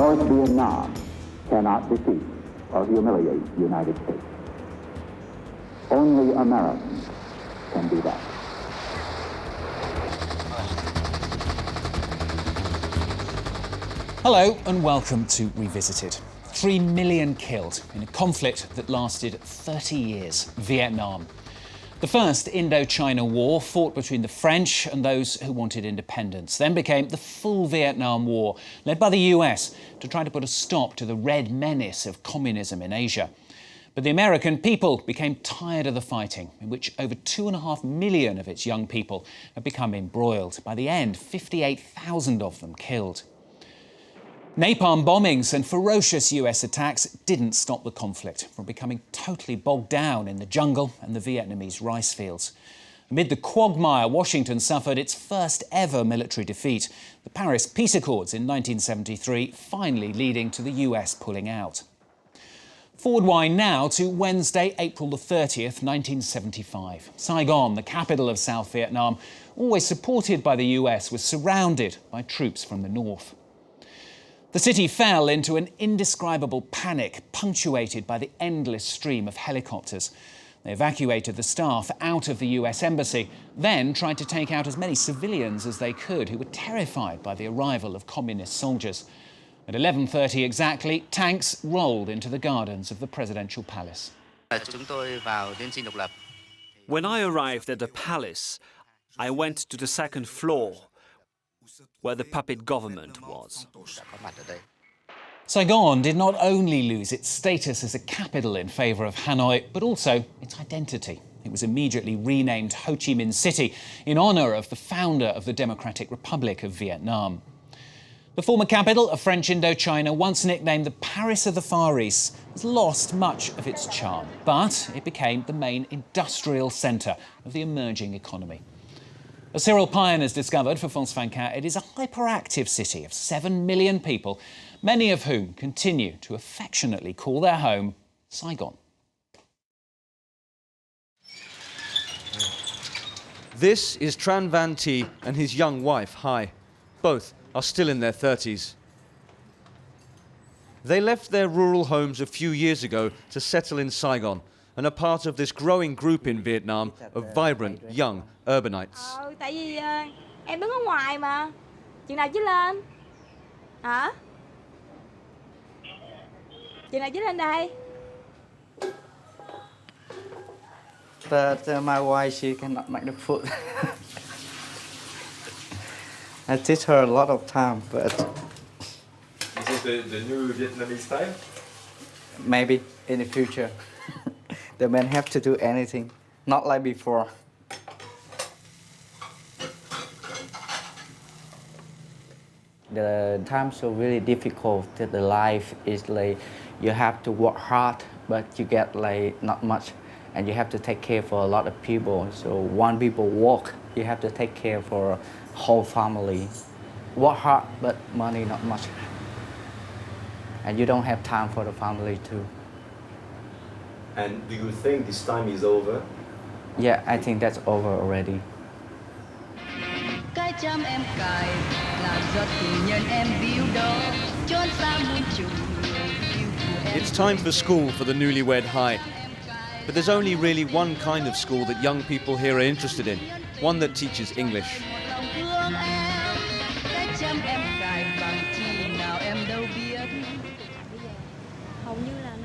North Vietnam cannot defeat or humiliate the United States. Only Americans can do that. Hello and welcome to Revisited. 3 million killed in a conflict that lasted 30 years, Vietnam. The first Indochina War, fought between the French and those who wanted independence, then became the full Vietnam War, led by the US to try to put a stop to the red menace of communism in Asia. But the American people became tired of the fighting, in which over 2.5 million of its young people had become embroiled. By the end, 58,000 of them killed. Napalm bombings and ferocious US attacks didn't stop the conflict from becoming totally bogged down in the jungle and the Vietnamese rice fields. Amid the quagmire, Washington suffered its first ever military defeat, the Paris Peace Accords in 1973 finally leading to the US pulling out. Forward wind now to Wednesday, April the 30th, 1975. Saigon, the capital of South Vietnam, always supported by the US, was surrounded by troops from the north. The city fell into an indescribable panic, punctuated by the endless stream of helicopters. They evacuated the staff out of the US embassy, then tried to take out as many civilians as they could, who were terrified by the arrival of communist soldiers. At 11:30 exactly, tanks rolled into the gardens of the presidential palace. When I arrived at the palace, I went to the second floor, where the puppet government was. Saigon did not only lose its status as a capital in favour of Hanoi, but also its identity. It was immediately renamed Ho Chi Minh City in honour of the founder of the Democratic Republic of Vietnam. The former capital of French Indochina, once nicknamed the Paris of the Far East, has lost much of its charm, but it became the main industrial centre of the emerging economy. As Cyril Pine has discovered for France 24, it is a hyperactive city of 7 million people, many of whom continue to affectionately call their home Saigon. This is Tran Van T and his young wife, Hai. Both are still in their 30s. They left their rural homes a few years ago to settle in Saigon and are part of this growing group in Vietnam of vibrant young urbanites. Tại vì em đứng ở ngoài mà. Chừng nào chứ lên? Hả? Chừng nào chứ lên đây? But my wife, she cannot make the food. I teach her a lot of time, but... Is it the new Vietnamese style? Maybe in the future. The men have to do anything, not like before. The times are really difficult. The life is like you have to work hard, but you get like not much, and you have to take care for a lot of people. So one people work, you have to take care for a whole family. Work hard, but money not much, and you don't have time for the family too. And do you think this time is over? Yeah, I think that's over already. It's time for school for the newlywed Hai. But there's only really one kind of school that young people here are interested in, one that teaches English.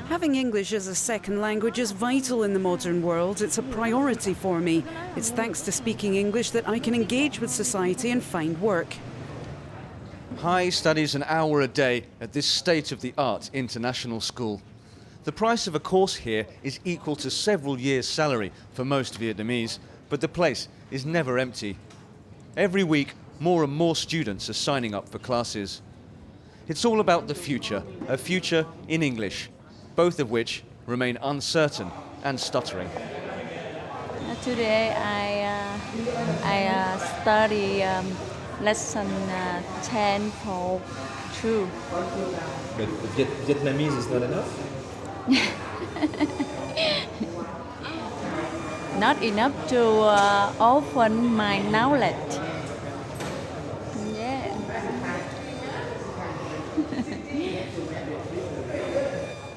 Having English as a second language is vital in the modern world. It's a priority for me. It's thanks to speaking English that I can engage with society and find work. Hai studies an hour a day at this state-of-the-art international school. The price of a course here is equal to several years' salary for most Vietnamese, but the place is never empty. Every week, more and more students are signing up for classes. It's all about the future, a future in English, both of which remain uncertain and stuttering. Today I study lesson 10 for 2. But Vietnamese is not enough? Not enough to open my knowledge. Yeah.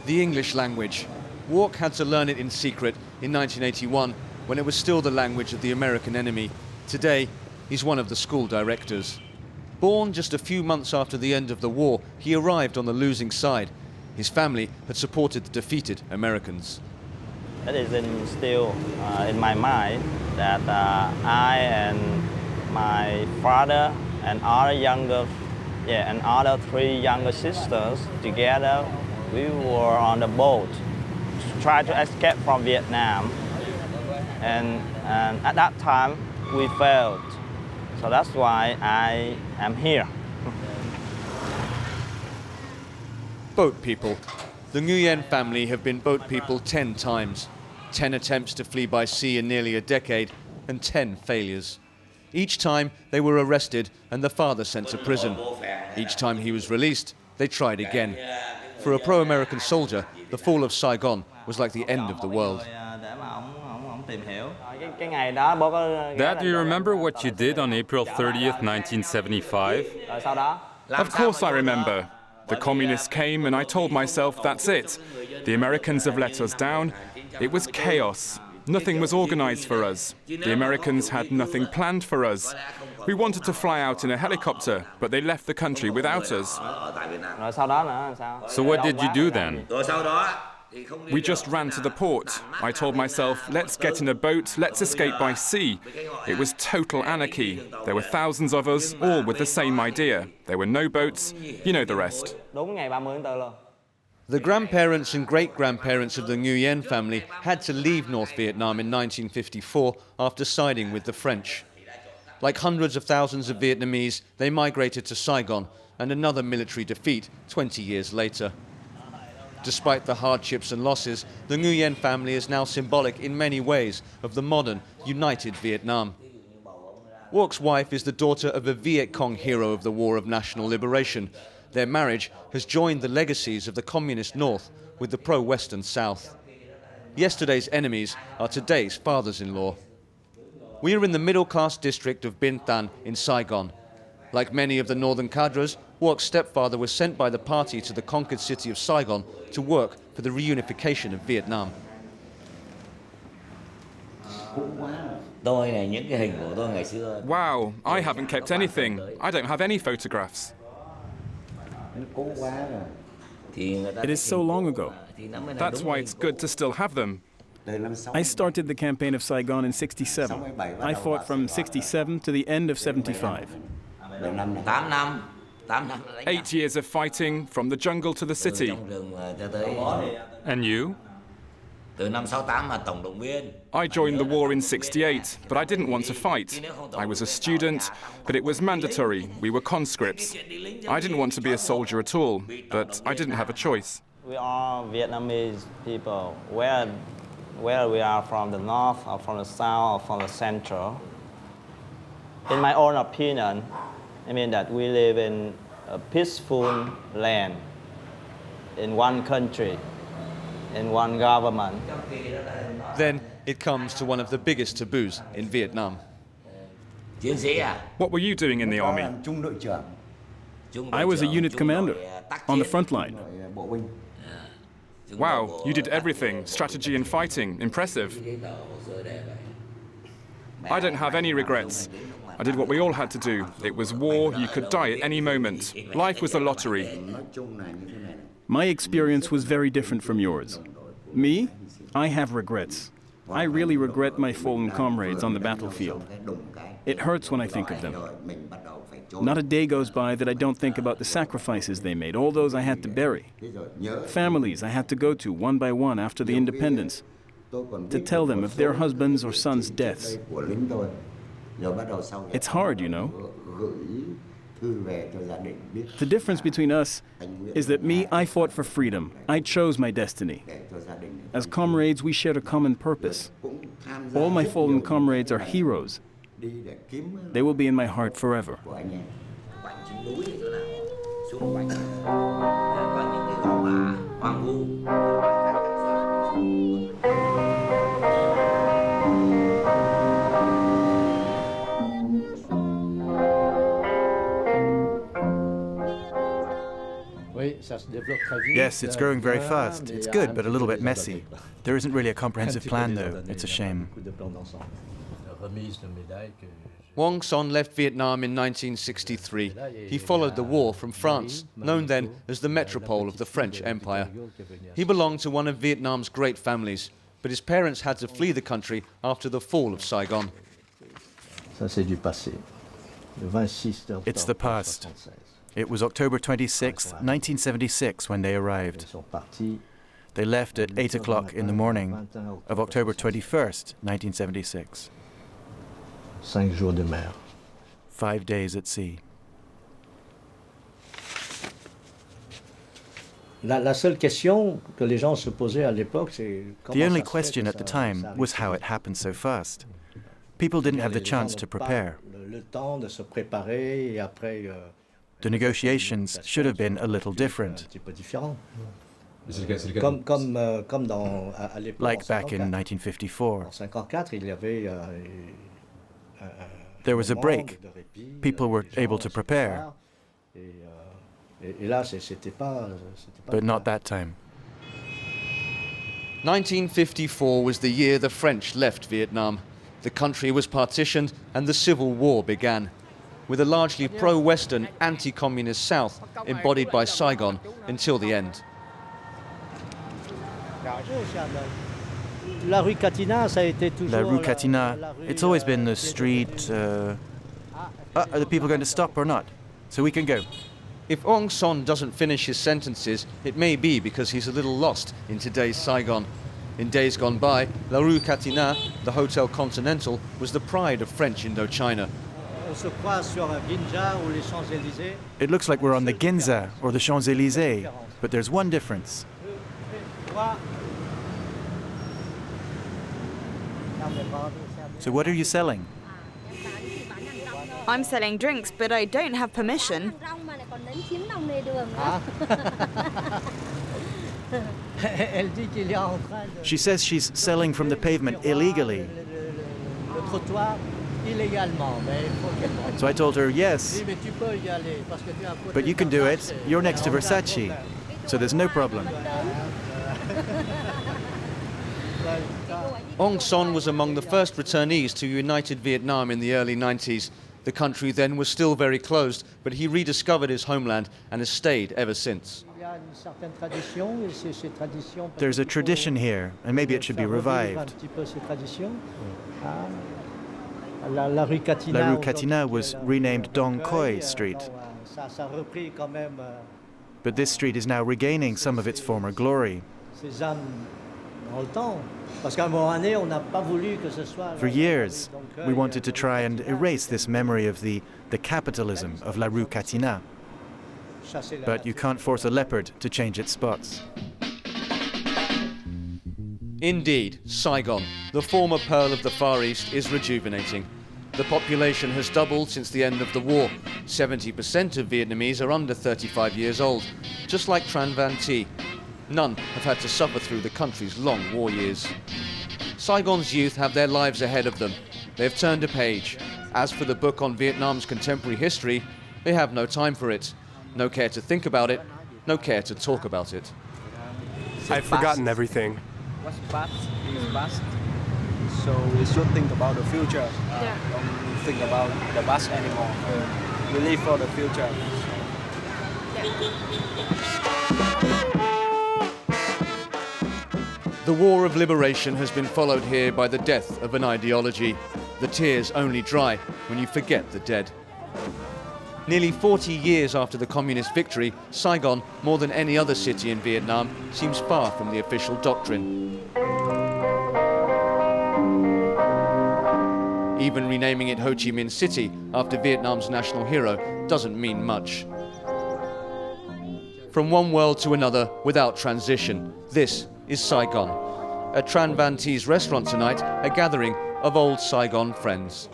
the English language. Walk had to learn it in secret in 1981 when it was still the language of the American enemy. Today, he's one of the school directors. Born just a few months after the end of the war, he arrived on the losing side. His family had supported the defeated Americans. It is still in my mind that I and my father and other three younger sisters together, we were on the boat to try to escape from Vietnam. And at that time, we failed. So that's why I am here. Boat people. The Nguyen family have been boat people 10 times. 10 attempts to flee by sea in nearly a decade, and 10 failures. Each time they were arrested and the father sent to prison. Each time he was released, they tried again. For a pro-American soldier, the fall of Saigon was like the end of the world. Dad, do you remember what you did on April 30th, 1975? Of course I remember. The communists came and I told myself, that's it. The Americans have let us down. It was chaos. Nothing was organized for us. The Americans had nothing planned for us. We wanted to fly out in a helicopter, but they left the country without us. So what did you do then? We just ran to the port. I told myself, let's get in a boat, let's escape by sea. It was total anarchy. There were thousands of us, all with the same idea. There were no boats. You know the rest. The grandparents and great-grandparents of the Nguyen family had to leave North Vietnam in 1954 after siding with the French. Like hundreds of thousands of Vietnamese, they migrated to Saigon and another military defeat 20 years later. Despite the hardships and losses, the Nguyen family is now symbolic in many ways of the modern, united Vietnam. Walk's wife is the daughter of a Viet Cong hero of the War of National Liberation. Their marriage has joined the legacies of the communist North with the pro-Western South. Yesterday's enemies are today's fathers-in-law. We are in the middle-class district of Binh Tan in Saigon. Like many of the northern cadres, Walk's stepfather was sent by the party to the conquered city of Saigon to work for the reunification of Vietnam. Wow, I haven't kept anything. I don't have any photographs. It is so long ago. That's why it's good to still have them. I started the campaign of Saigon in '67. I fought from '67 to the end of '75. 8 years of fighting, from the jungle to the city. And you? I joined the war in '68, but I didn't want to fight. I was a student, but it was mandatory. We were conscripts. I didn't want to be a soldier at all, but I didn't have a choice. We are Vietnamese people, whether we are from the north or from the south or from the central. In my own opinion, I mean that we live in a peaceful land, in one country, in one government. Then it comes to one of the biggest taboos in Vietnam. What were you doing in the army? I was a unit commander on the front line. Wow, you did everything, strategy and fighting. Impressive. I don't have any regrets. I did what we all had to do. It was war, you could die at any moment. Life was a lottery. My experience was very different from yours. Me, I have regrets. I really regret my fallen comrades on the battlefield. It hurts when I think of them. Not a day goes by that I don't think about the sacrifices they made, all those I had to bury. Families I had to go to one by one after the independence, to tell them of their husbands' or sons' deaths. It's hard, you know. The difference between us is that me, I fought for freedom. I chose my destiny. As comrades, we shared a common purpose. All my fallen comrades are heroes. They will be in my heart forever. Yes, it's growing very fast. It's good, but a little bit messy. There isn't really a comprehensive plan, though. It's a shame. Wong Son left Vietnam in 1963. He followed the war from France, known then as the metropole of the French Empire. He belonged to one of Vietnam's great families, but his parents had to flee the country after the fall of Saigon. It's the past. It was October 26, 1976, when they arrived. They left at 8 o'clock in the morning of October 21st, 1976. 5 jours de mer. 5 days at sea. La seule question que les gens se posaient à l'époque, c'est The only question at the time was how it happened so fast. People didn't have the chance to prepare. Le temps de se préparer et après. The negotiations should have been a little different. Like back in 1954. There was a break. People were able to prepare. But not that time. 1954 was the year the French left Vietnam. The country was partitioned and the Civil War began, with a largely pro-Western, anti-communist South embodied by Saigon until the end. La Rue Catinat, it's always been the street... Are the people going to stop or not? So we can go. If Ong Son doesn't finish his sentences, it may be because he's a little lost in today's Saigon. In days gone by, La Rue Catinat, the Hotel Continental, was the pride of French Indochina. It looks like we're on the Ginza or the Champs-Élysées, but there's one difference. So what are you selling? I'm selling drinks, but I don't have permission. She says she's selling from the pavement illegally. So I told her, yes, but you can do it. You're next to Versace, so there's no problem. Ong Son was among the first returnees to united Vietnam in the early 90s. The country then was still very closed, but he rediscovered his homeland and has stayed ever since. There's a tradition here, and maybe it should be revived. La Rue Catinat was renamed Dong Khoi Street. But this street is now regaining some of its former glory. For years, we wanted to try and erase this memory of the capitalism of La Rue Catinat. But you can't force a leopard to change its spots. Indeed, Saigon, the former pearl of the Far East, is rejuvenating. The population has doubled since the end of the war. 70% of Vietnamese are under 35 years old, just like Tran Van Thi. None have had to suffer through the country's long war years. Saigon's youth have their lives ahead of them. They have turned a page. As for the book on Vietnam's contemporary history, they have no time for it. No care to think about it, no care to talk about it. I've forgotten everything. What's past is past. So we should think about the future. Don't think about the past anymore. We live for the future. The war of liberation has been followed here by the death of an ideology. The tears only dry when you forget the dead. Nearly 40 years after the communist victory, Saigon, more than any other city in Vietnam, seems far from the official doctrine. Even renaming it Ho Chi Minh City after Vietnam's national hero doesn't mean much. From one world to another without transition, this is Saigon. At Tran Van Thi's restaurant tonight, a gathering of old Saigon friends.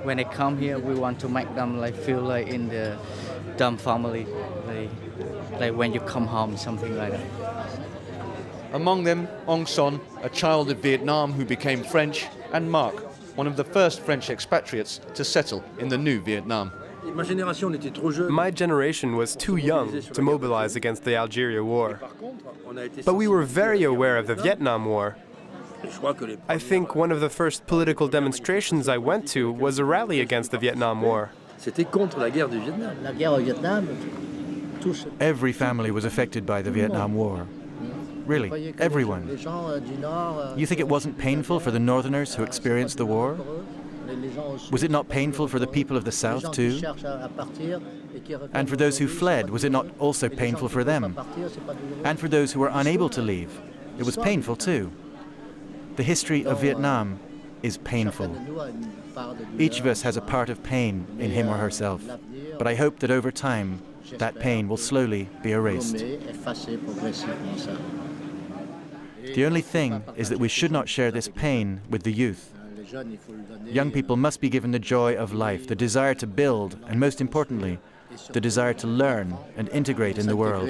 When they come here, we want to make them feel like in the Dam family, like when you come home, something like that. Among them, Ong Son, a child of Vietnam who became French, and Mark, one of the first French expatriates to settle in the new Vietnam. My generation was too young to mobilize against the Algeria War. But we were very aware of the Vietnam War. I think one of the first political demonstrations I went to was a rally against the Vietnam War. Every family was affected by the Vietnam War. Really, everyone. You think it wasn't painful for the Northerners who experienced the war? Was it not painful for the people of the South too? And for those who fled, was it not also painful for them? And for those who were unable to leave, it was painful too. The history of Vietnam is painful. Each of us has a part of pain in him or herself, but I hope that over time, that pain will slowly be erased. The only thing is that we should not share this pain with the youth. Young people must be given the joy of life, the desire to build, and most importantly, the desire to learn and integrate in the world.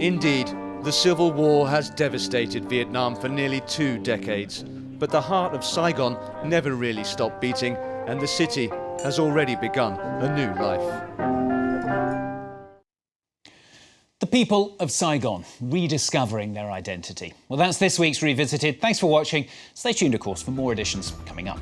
Indeed, the Civil War has devastated Vietnam for nearly 2 decades. But the heart of Saigon never really stopped beating, and the city has already begun a new life. The people of Saigon rediscovering their identity. Well, that's this week's Revisited. Thanks for watching. Stay tuned, of course, for more editions coming up.